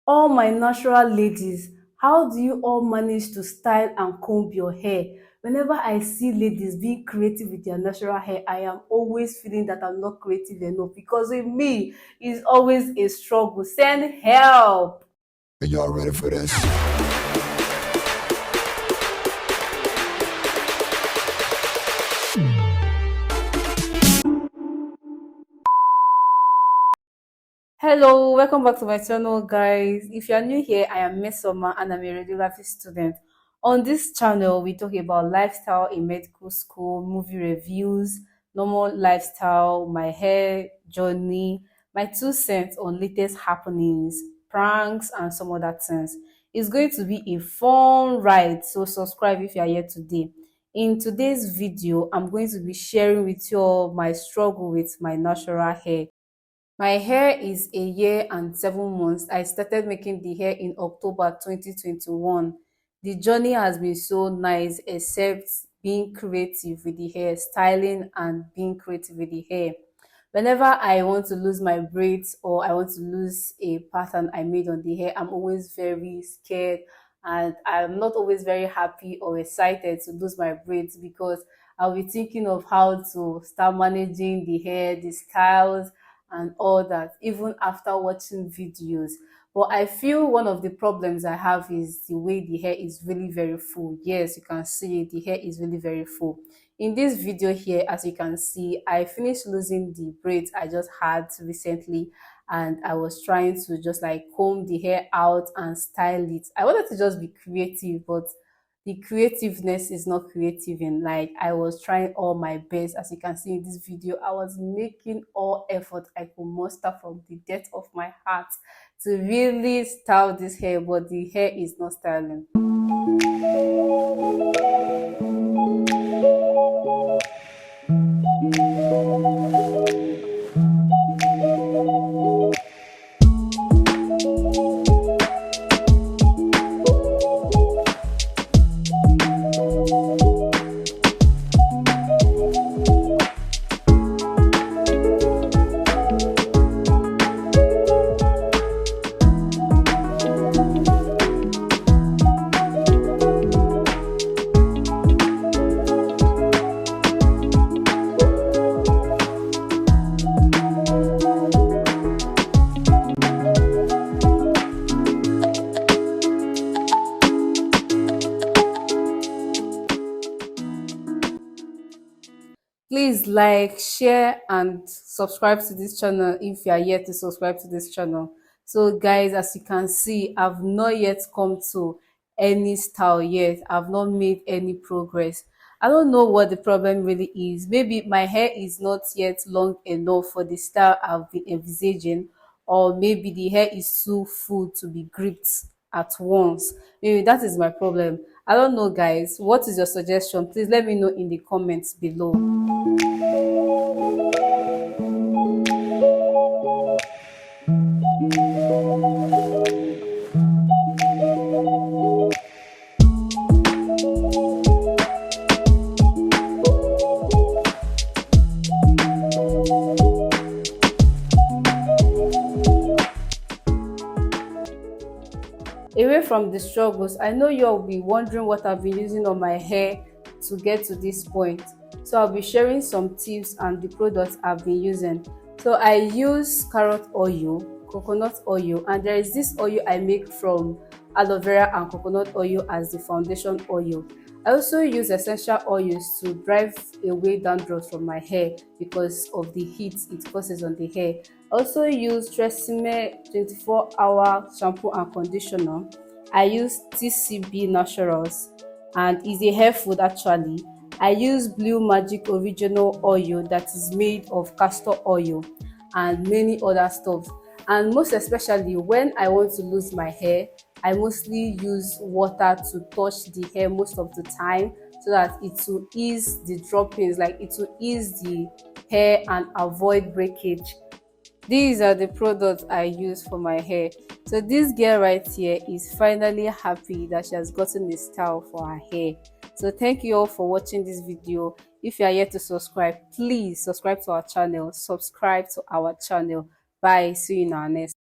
All my natural ladies, how do you all manage to style and comb your hair? Whenever I see ladies being creative with their natural hair, I am always feeling that I'm not creative enough because with me, it's always a struggle. Send help. Are y'all ready for this? Hello, welcome back to my channel, guys. If you are new here, I am Miss Summer and I'm a radiography student. On this channel, we talk about lifestyle in medical school, movie reviews, normal lifestyle, my hair journey, my 2 cents on latest happenings, pranks, and some other things. It's going to be a fun ride, so subscribe if you are here today. In today's video, I'm going to be sharing with you all my struggle with my natural hair. My hair is a year and 7 months. I started making the hair in October 2021. The journey has been so nice, except being creative with the hair, styling and being creative with the hair. Whenever I want to lose my braids or I want to lose a pattern I made on the hair, I'm always very scared and I'm not always very happy or excited to lose my braids because I'll be thinking of how to start managing the hair, the styles, and all that, even after watching videos. But I feel one of the problems I have is the way the hair is really very full. Yes, you can see the hair is really very full. In this video here, as you can see, I finished losing the braids I just had recently, and I was trying to just like comb the hair out and style it. I wanted to just be creative, but the creativeness is not creative in, like, I was trying all my best. As you can see in this video, I was making all effort I could muster from the depth of my heart to really style this hair, but the hair is not styling. Please like, share, and subscribe to this channel if you are yet to subscribe to this channel. So guys, as you can see, I've not yet come to any style yet. I've not made any progress. I don't know what the problem really is. Maybe my hair is not yet long enough for the style I've been envisaging, or maybe the hair is too full to be gripped at once. Maybe that is my problem. I don't know, guys. What is your suggestion? Please let me know in the comments below. Away from the struggles, I know you'll be wondering what I've been using on my hair to get to this point. So I'll be sharing some tips and the products I've been using. So I use carrot oil, coconut oil, and there is this oil I make from aloe vera and coconut oil as the foundation oil. I also use essential oils to drive away dandruff from my hair because of the heat it causes on the hair. I also use Tresemme 24-hour shampoo and conditioner. I use TCB Naturals and is a hair food actually. I use Blue Magic Original Oil that is made of castor oil and many other stuff. And most especially when I want to lose my hair, I mostly use water to touch the hair most of the time so that it will ease the droppings, like it will ease the hair and avoid breakage. These are the products I use for my hair. So this girl right here is finally happy that she has gotten a style for her hair. So thank you all for watching this video. If you are yet to subscribe, please subscribe to our channel. Subscribe to our channel. Bye. See you in our next.